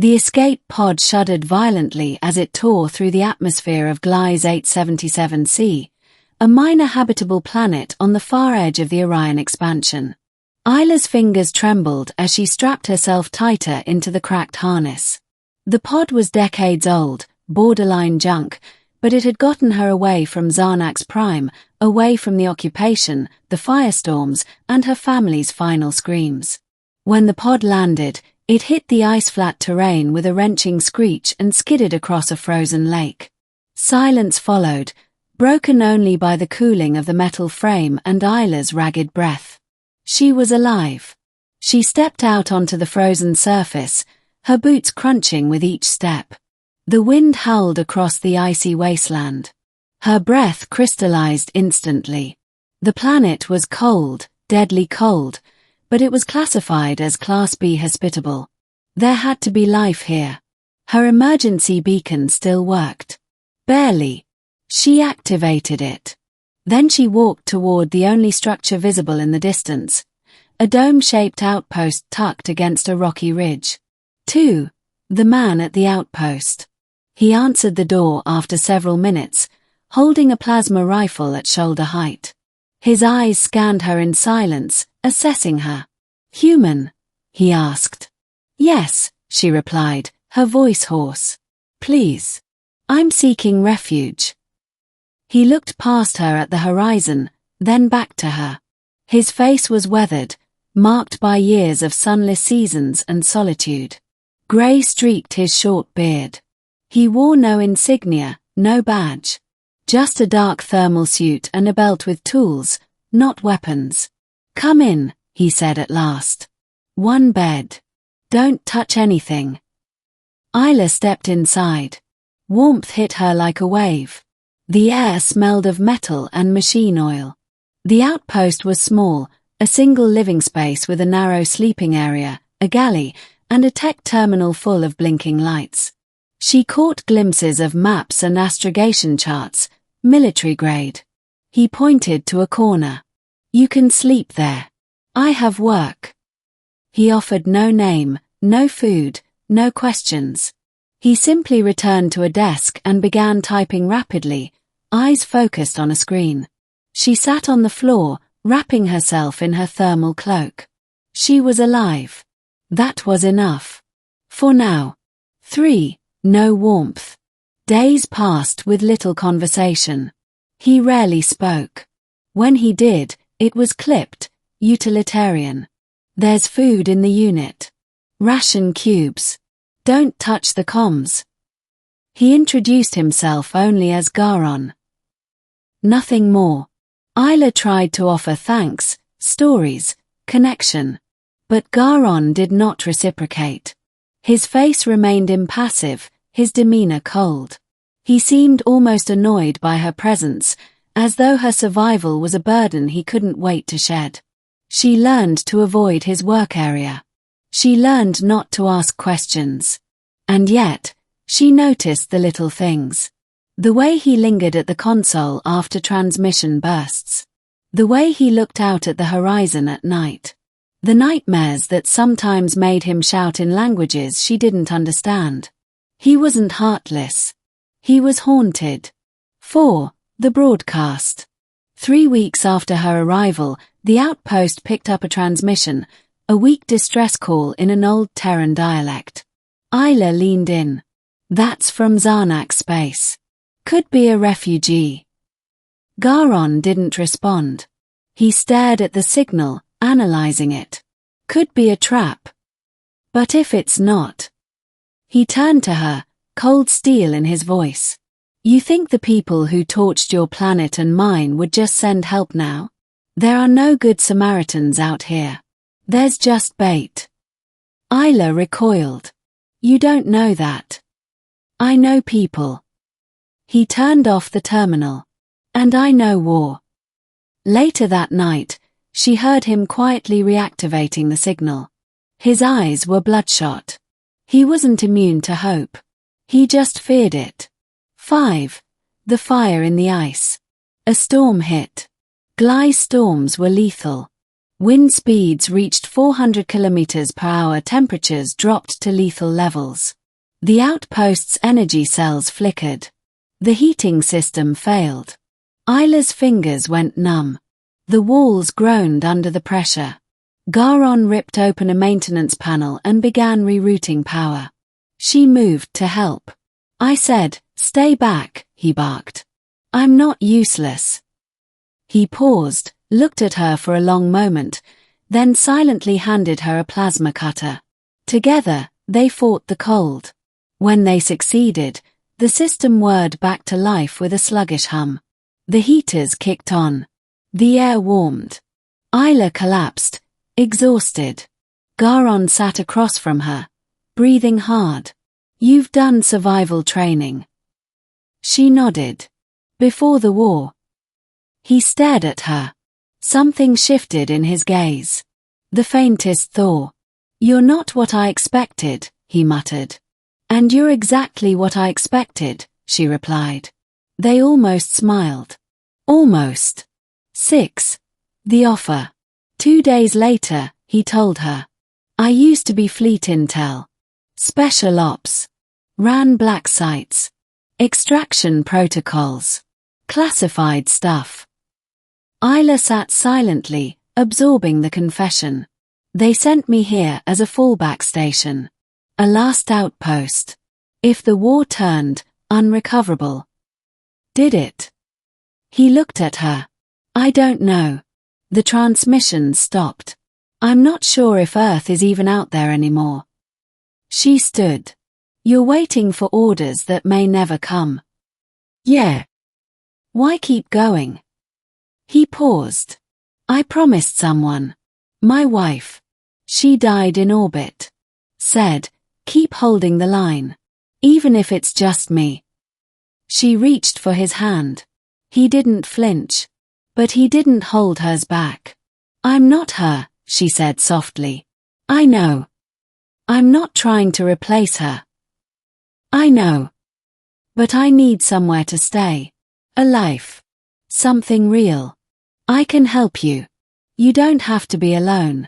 The escape pod shuddered violently as it tore through the atmosphere of Gliese 877c, a minor habitable planet on the far edge of the Orion expansion. Isla's fingers trembled as she strapped herself tighter into the cracked harness. The pod was decades old, borderline junk, but it had gotten her away from Xanax Prime, away from the occupation, the firestorms, and her family's final screams. When the pod landed, it hit the ice-flat terrain with a wrenching screech and skidded across a frozen lake. Silence followed, broken only by the cooling of the metal frame and Isla's ragged breath. She was alive. She stepped out onto the frozen surface, her boots crunching with each step. The wind howled across the icy wasteland. Her breath crystallized instantly. The planet was cold, deadly cold, but it was classified as Class B hospitable. There had to be life here. Her emergency beacon still worked. Barely. She activated it. Then she walked toward the only structure visible in the distance, a dome-shaped outpost tucked against a rocky ridge. 2. The man at the outpost. He answered the door after several minutes, holding a plasma rifle at shoulder height. His eyes scanned her in silence, assessing her. "Human?" he asked. "Yes," she replied, her voice hoarse. "Please. I'm seeking refuge." He looked past her at the horizon, then back to her. His face was weathered, marked by years of sunless seasons and solitude. Grey streaked his short beard. He wore no insignia, no badge. Just a dark thermal suit and a belt with tools, not weapons. "Come in," he said at last. "One bed. Don't touch anything." Isla stepped inside. Warmth hit her like a wave. The air smelled of metal and machine oil. The outpost was small, a single living space with a narrow sleeping area, a galley, and a tech terminal full of blinking lights. She caught glimpses of maps and astrogation charts, military grade. He pointed to a corner. "You can sleep there. I have work." He offered no name, no food, no questions. He simply returned to a desk and began typing rapidly, eyes focused on a screen. She sat on the floor, wrapping herself in her thermal cloak. She was alive. That was enough. For now. 3. No warmth. Days passed with little conversation. He rarely spoke. When he did, it was clipped, utilitarian. "There's food in the unit. Ration cubes. Don't touch the comms." He introduced himself only as Garon. Nothing more. Isla tried to offer thanks, stories, connection. But Garon did not reciprocate. His face remained impassive, his demeanor cold. He seemed almost annoyed by her presence, as though her survival was a burden he couldn't wait to shed. She learned to avoid his work area. She learned not to ask questions. And yet, she noticed the little things. The way he lingered at the console after transmission bursts. The way he looked out at the horizon at night. The nightmares that sometimes made him shout in languages she didn't understand. He wasn't heartless. He was haunted. 4. The broadcast. 3 weeks after her arrival, the outpost picked up a transmission, a weak distress call in an old Terran dialect. Isla leaned in. "That's from Xanax space. Could be a refugee." Garon didn't respond. He stared at the signal, analyzing it. "Could be a trap. But if it's not..." He turned to her, cold steel in his voice. "You think the people who torched your planet and mine would just send help now? There are no good Samaritans out here. There's just bait." Isla recoiled. "You don't know that. I know people." He turned off the terminal. "And I know war." Later that night, she heard him quietly reactivating the signal. His eyes were bloodshot. He wasn't immune to hope. He just feared it. 5. The fire in the ice. A storm hit. Gliese storms were lethal. Wind speeds reached 400 km per hour. Temperatures dropped to lethal levels. The outpost's energy cells flickered. The heating system failed. Isla's fingers went numb. The walls groaned under the pressure. Garon ripped open a maintenance panel and began rerouting power. She moved to help. I said, "Stay back," he barked. "I'm not useless." He paused, looked at her for a long moment, then silently handed her a plasma cutter. Together, they fought the cold. When they succeeded, the system whirred back to life with a sluggish hum. The heaters kicked on. The air warmed. Isla collapsed, exhausted. Garon sat across from her, breathing hard. "You've done survival training." She nodded. "Before the war." He stared at her. Something shifted in his gaze. The faintest thaw. "You're not what I expected," he muttered. "And you're exactly what I expected," she replied. They almost smiled. Almost. 6. The offer. 2 days later, he told her. "I used to be fleet intel. Special ops. Ran black sites. Extraction protocols. Classified stuff." Isla sat silently, absorbing the confession. "They sent me here as a fallback station. A last outpost. If the war turned unrecoverable." "Did it?" He looked at her. "I don't know. The transmissions stopped. I'm not sure if Earth is even out there anymore." She stood. "You're waiting for orders that may never come." "Yeah." "Why keep going?" He paused. "I promised someone. My wife. She died in orbit. Said, keep holding the line. Even if it's just me." She reached for his hand. He didn't flinch. But he didn't hold hers back. "I'm not her," she said softly. "I know. I'm not trying to replace her. I know. But I need somewhere to stay. A life. Something real. I can help you. You don't have to be alone."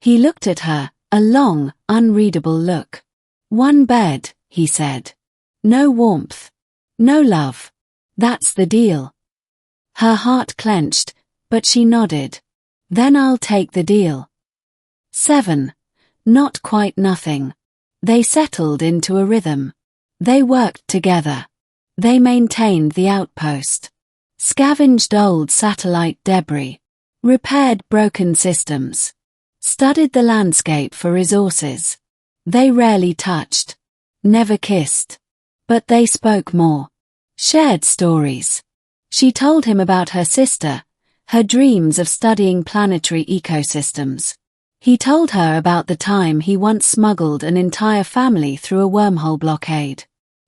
He looked at her, a long, unreadable look. "One bed," he said. "No warmth. No love. That's the deal." Her heart clenched, but she nodded. "Then I'll take the deal." 7. Not quite nothing. They settled into a rhythm. They worked together. They maintained the outpost. Scavenged old satellite debris. Repaired broken systems. Studied the landscape for resources. They rarely touched. Never kissed. But they spoke more. Shared stories. She told him about her sister, her dreams of studying planetary ecosystems. He told her about the time he once smuggled an entire family through a wormhole blockade.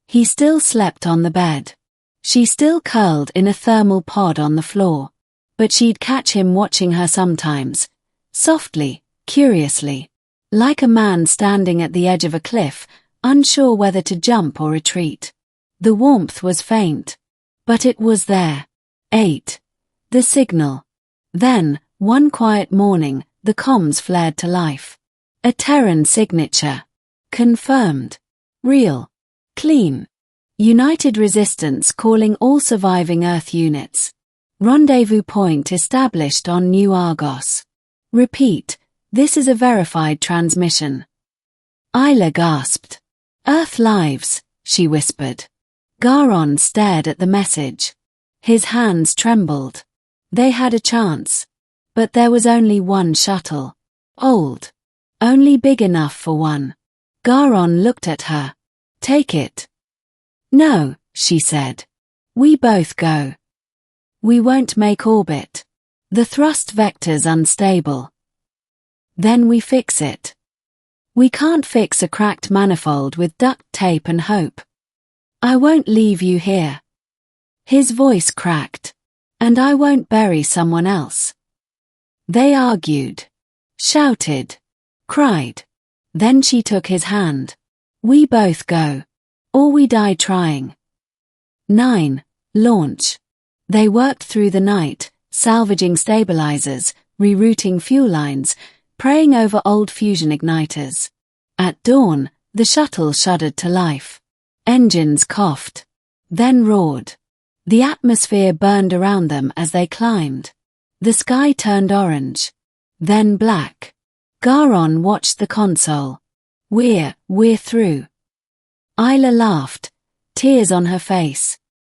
He still slept on the bed. She still curled in a thermal pod on the floor. But she'd catch him watching her sometimes. Softly, curiously. Like a man standing at the edge of a cliff, unsure whether to jump or retreat. The warmth was faint. But it was there. 8. The signal. Then, one quiet morning, the comms flared to life. A Terran signature. Confirmed. Real. Clean. United Resistance calling all surviving Earth units. Rendezvous point established on New Argos. Repeat, this is a verified transmission. Isla gasped. "Earth lives," she whispered. Garon stared at the message. His hands trembled. They had a chance. But there was only one shuttle. Old. Only big enough for one. Garon looked at her. "Take it." "No," she said. "We both go. We won't make orbit. The thrust vector's unstable." "Then we fix it." "We can't fix a cracked manifold with duct tape and hope." "I won't leave you here." His voice cracked. "And I won't bury someone else." They argued. Shouted. Cried. Then she took his hand. "We both go. Or we die trying." 9. Launch. They worked through the night, salvaging stabilizers, rerouting fuel lines, praying over old fusion igniters. At dawn, the shuttle shuddered to life. Engines coughed. Then roared. The atmosphere burned around them as they climbed. The sky turned orange. Then black. Garon watched the console. We're through. Isla laughed, tears on her face.